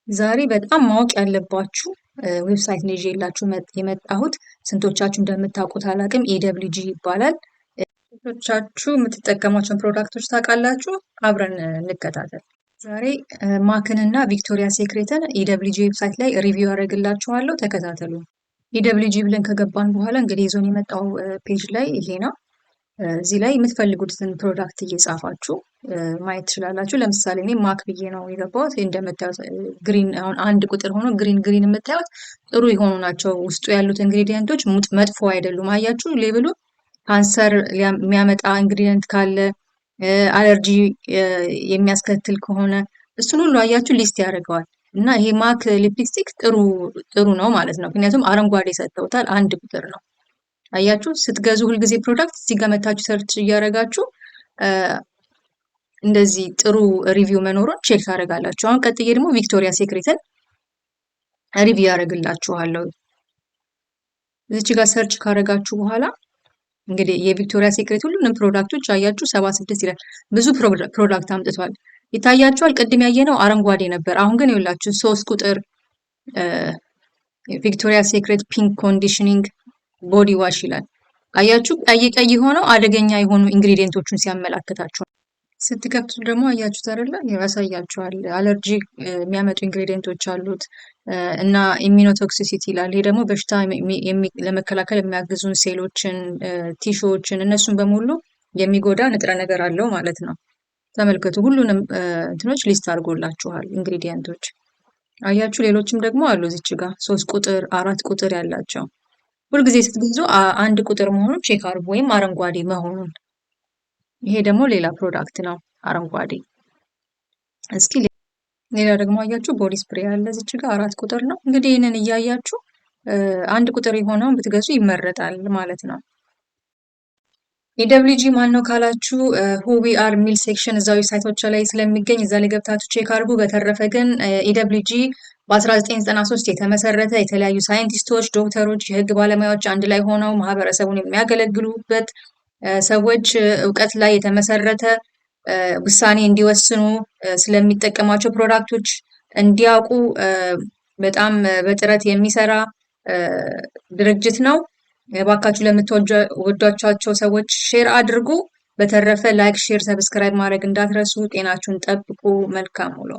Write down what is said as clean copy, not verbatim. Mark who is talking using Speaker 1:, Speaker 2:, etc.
Speaker 1: ዛሬ በጣም ማወቅ ያለባችሁ ዌብሳይት ነው ይዤላችሁ የመጣሁት። ስንቶቻችሁ እንደምታውቁት አላውቅም። ኤደብሊውጂ ይባላል። ስንቶቻችሁ የምትጠቀሟቸውን ፕሮዳክቶች ታውቃላችሁ? አብረን እንከታተል። ዛሬ ማክን እና ቪክቶሪያ ሴክሬትን ኤደብሊውጂ ዌብሳይት ላይ ሪቪው ያደርግላችኋለሁ። ተከታተሉ። ኤደብሊውጂ ብለን ከገባን በኋላ እንግዲህ ይዞን የመጣው ፔጅ ላይ ይሄ ነው። እዚህ ላይ የምትፈልጉትን ፕሮዳክት እየጻፋችሁ ማየት ትችላላችሁ። ለምሳሌ እኔ ማክ ብዬ ነው የገባሁት። እንደምታዩት ግሪን አሁን አንድ ቁጥር ሆኖ ግሪን የምታዩት ጥሩ የሆኑ ናቸው። ውስጡ ያሉት ኢንግሪዲየንቶች መጥፎ አይደሉም። አያችሁ ሌብሉ ካንሰር የሚያመጣ ኢንግሪዲየንት ካለ አለርጂ የሚያስከትል ከሆነ እሱን ሁሉ አያችሁ ሊስት ያደርገዋል። እና ይሄ ማክ ሊፕስቲክ ጥሩ ነው ማለት ነው። ምክንያቱም አረንጓዴ ሰጥተውታል። አንድ ቁጥር ነው። አያችሁ ስትገዙ ሁልጊዜ ፕሮዳክት እዚህ ጋር መታችሁ ሰርች እያደረጋችሁ እንደዚህ ጥሩ ሪቪው መኖሩን ቼክ ታደርጋላችሁ። አሁን ቀጥዬ ደግሞ ቪክቶሪያ ሴክሬትን ሪቪው ያደርግላችኋለሁ። እዚች ጋር ሰርች ካደረጋችሁ በኋላ እንግዲህ የቪክቶሪያ ሴክሬት ሁሉንም ፕሮዳክቶች አያችሁ 76 ይላል። ብዙ ፕሮዳክት አምጥቷል። ይታያችኋል። ቅድም ያየነው አረንጓዴ ነበር። አሁን ግን ይኸውላችሁ 3 ቁጥር ቪክቶሪያ ሴክሬት ፒንክ ኮንዲሽኒንግ ቦዲ ዋሽ ይላል። አያችሁ ቀይ ሆነው አደገኛ የሆኑ ኢንግሪዲየንቶቹን ሲያመላክታችሁ ስትከፍቱ ደግሞ አያችሁት አይደለ? ያሳያችኋል። አለርጂ የሚያመጡ ኢንግሪዲየንቶች አሉት እና ኢሚኖቶክሲሲቲ ይላል። ይሄ ደግሞ በሽታ ለመከላከል የሚያግዙን ሴሎችን፣ ቲሹዎችን እነሱን በሙሉ የሚጎዳ ንጥረ ነገር አለው ማለት ነው። ተመልከቱ። ሁሉንም እንትኖች ሊስት አድርጎላችኋል ኢንግሪዲየንቶች። አያችሁ ሌሎችም ደግሞ አሉ እዚች ጋር 3 ቁጥር 4 ቁጥር ያላቸው። ሁልጊዜ ስትገዙ አንድ ቁጥር መሆኑን ቼክ አድርጉ፣ ወይም አረንጓዴ መሆኑን። ይሄ ደግሞ ሌላ ፕሮዳክት ነው አረንጓዴ። እስኪ ሌላ ደግሞ አያችሁ ቦዲ ስፕሬይ አለ እዚች ጋር 4 ቁጥር ነው። እንግዲህ ይህንን እያያችሁ አንድ ቁጥር የሆነውን ብትገዙ ይመረጣል ማለት ነው። ኤደብሊውጂ ማን ነው ካላችሁ ሁዊ አር ሚል ሴክሽን እዛው ዌብሳይቶች ላይ ስለሚገኝ እዛ ላይ ገብታችሁ ቼክ አድርጉ። በተረፈ ግን ኤደብሊውጂ በ1993 የተመሰረተ የተለያዩ ሳይንቲስቶች፣ ዶክተሮች፣ የህግ ባለሙያዎች አንድ ላይ ሆነው ማህበረሰቡን የሚያገለግሉበት ሰዎች እውቀት ላይ የተመሰረተ ውሳኔ እንዲወስኑ ስለሚጠቀሟቸው ፕሮዳክቶች እንዲያውቁ በጣም በጥረት የሚሰራ ድርጅት ነው። እባካችሁ ለምትወዷቸው ሰዎች ሼር አድርጉ። በተረፈ ላይክ፣ ሼር፣ ሰብስክራይብ ማድረግ እንዳትረሱ። ጤናችሁን ጠብቁ። መልካም ውሎ